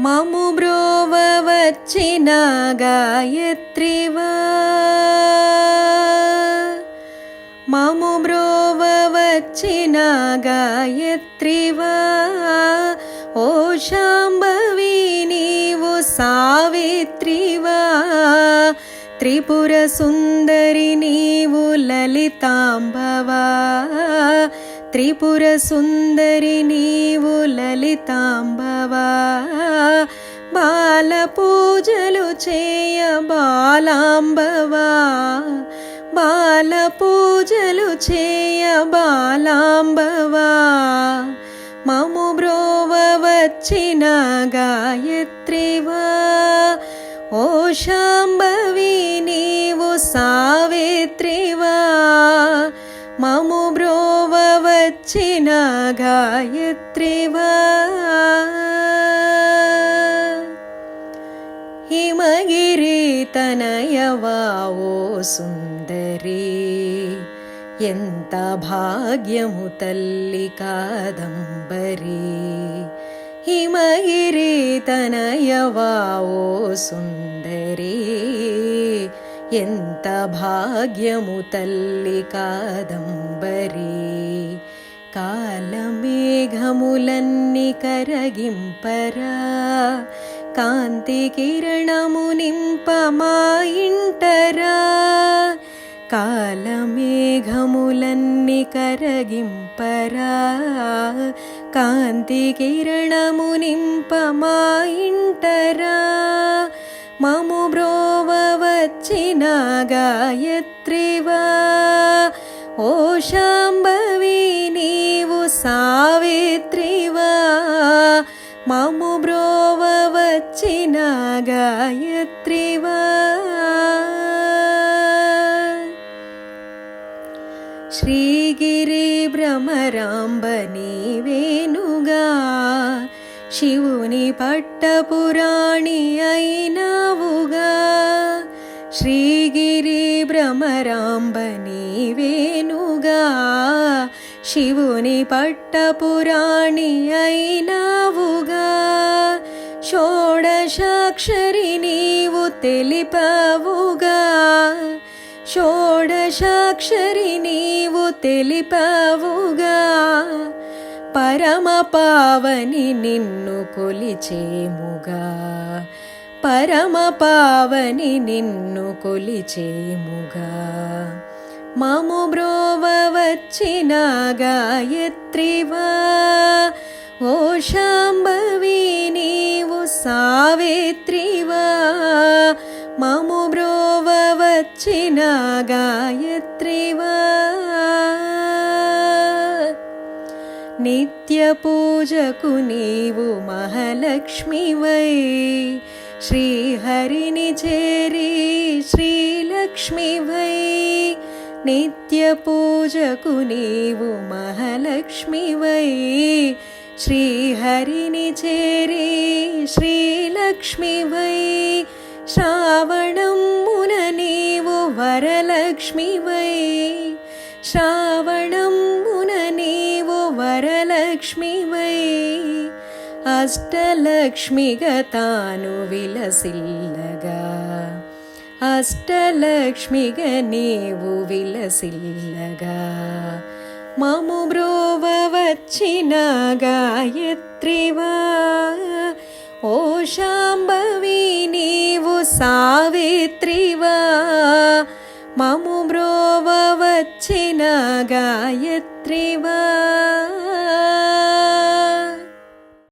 మము బ్రోవ వచ్చిన గాయత్రివా, మము బ్రోవ వచ్చిన గాయత్రివా, ఓ శాంభవి నీవు సావిత్రివా, త్రిపుర సుందరి నీవు లలితాంబవా, త్రిపుర సుందరి నీవు లలితాంబవా, బాల పూజలు చేయ బాలాంబవా, బాల పూజలు చేయ బాలాంబవా, మము బ్రోవ వచ్చిన గాయత్రివా, ఓ శాంభవి నీవు సావిత్రివా, మము బ్రోవ వచ్చిన గాయత్రివా. హిమగిరి తనయవా ఓ సుందరి, ఎంత భాగ్యము తల్లి కాదంబరి, హిమగిరి తనయవా ఓ సుందరి, ఎంత భాగ్యము తల్లి కాదంబరి, కాలమేఘములన్ని కరగింపరా, కాంతి కిరణము నింప మా ఇంటరా, కాలమేఘములన్ని కరగింపరా, కాంతి కిరణము నింప మా ఇంటరా, మము బ్రోవ వచ్చిన గాయత్రివా, ఓ శాంభవి నీవు సావిత్రివా, మము బ్రోవ వచ్చిన గాయత్రివా. శ్రీగిరి భ్రమరాంబ నీవేనుగా, శివుని పట్టపురాణి అయినావుగా, శ్రీగిరి భ్రమరాంబ నీవేనుగా, శివుని పట్టపురాణి అయినావుగా, షోడశాక్షరి నీవు తెలిపావుగా, షోడశాక్షరి నీవు తెలిపావుగా, పరమ పావని నిన్ను కొలిచేముగా, పరమ పావని నిన్ను కొలిచేముగా, మము బ్రోవ వచ్చిన గాయత్రివా, ఓ శాంభవి నీవు సావిత్రివా, మము బ్రోవ వచ్చిన గాయత్రివా. నిత్య పూజకు నీవు మహాలక్ష్మివై, శ్రీహరిని చేరి శ్రీలక్ష్మివై, నిత్య పూజకు నీవు మహాలక్ష్మివై, శ్రీహరిని చేరి శ్రీలక్ష్మివై, శ్రావణమున నీవు వరలక్ష్మివై, శ్రావణమున నీవు వరలక్ష్మివై, అష్టలక్ష్మిగా తాను విలసిల్లగా, అష్టలక్ష్మిగా నీవు విలసిల్లగా, మము బ్రోవ వచ్చిన గాయత్రివా, ఓ శాంభవి నీవు సావిత్రివా, మము బ్రోవ వచ్చిన గాయత్రివా.